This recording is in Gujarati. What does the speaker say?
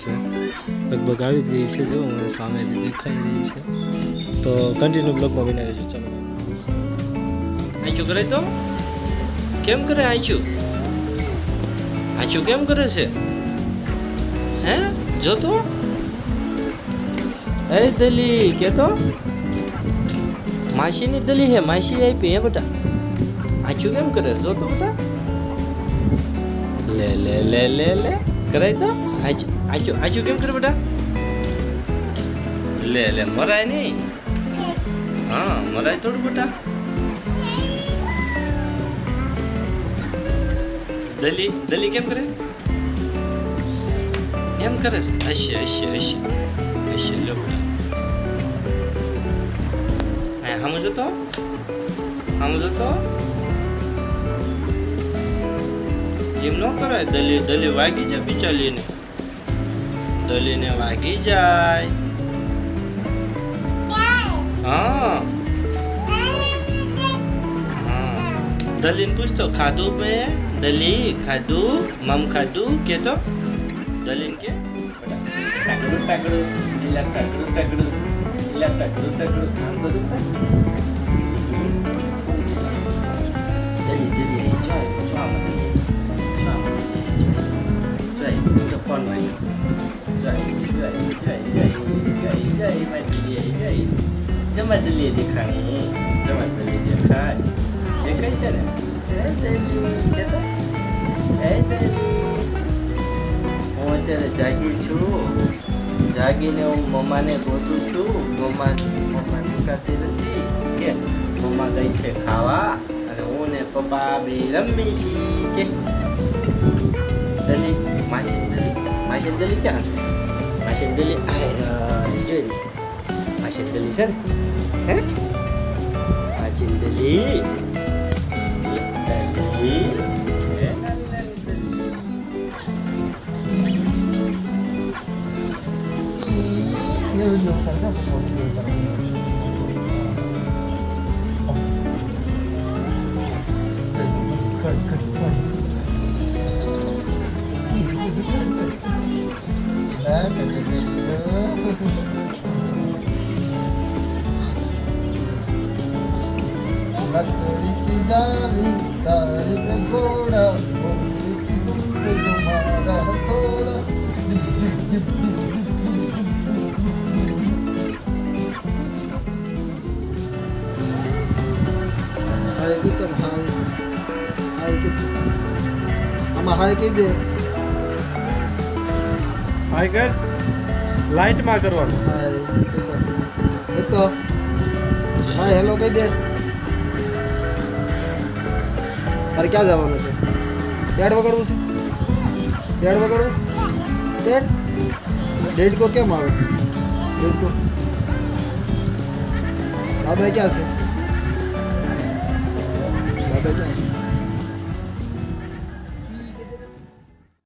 છે, લગભગ આવી જ ગઈ છે. જો મને સામેથી દેખાઈ રહી છે, તો કન્ટિન્યુ બ્લોગમાં બની રહેશે. ચાલો આંચું કરે તો કેમ કરે? આંચું કેમ કરે છે? હે જો તો એ દલી કે તો માસીની દલી હે, માસી આપી હે બેટા. આંચું કેમ કરે જો તો બેટા. લે લે લે લે લે કરાય તો આંચું કેમ કરે બેટા. લે લે મરાય નહીં. હા મરાય થોડું બેટા. દલી કેમ કરે? એમ કરે છે. હશે લે બેટા. હે સમજો તો એમ ન કરાય. દલી વાગી જાય બિચારીને. દલીને વાગી જાય. હા દલીને પૂછતો ખાધું મેં? દલી ખાધું? મમ ખાધું કે તો દલીને કે ટાકડું આમ બધું દલી જમા દલીએ દેખાણી. દેખાય છે ને. હું અત્યારે જાગી છું. જાગીને હું મમ્માને ગોતું છું. મમ્મા નીકળતી નથી કે મમ્મા ગઈ છે ખાવા અને હું ને પપ્પા બે રમી છીએ કે. દલી માસી દલી ક્યાં છે? માસી દલી જોઈ રહી. માસી દલી છે ને. હે માસી દલી लकड़ी की जाली तारीख घोड़ा बोली की तुम तुम्हारा थोड़ा हाय की तुम हाय की हम हाय की दे હાય કર. લાઈટમાં કરવાનું. हाय तो हाय हेलो कह दे. अरे क्या जवाब है? डेढ़ पकड़ो से. डेढ़ को क्या मारो? डेढ़ को दादा क्या से? दादा क्या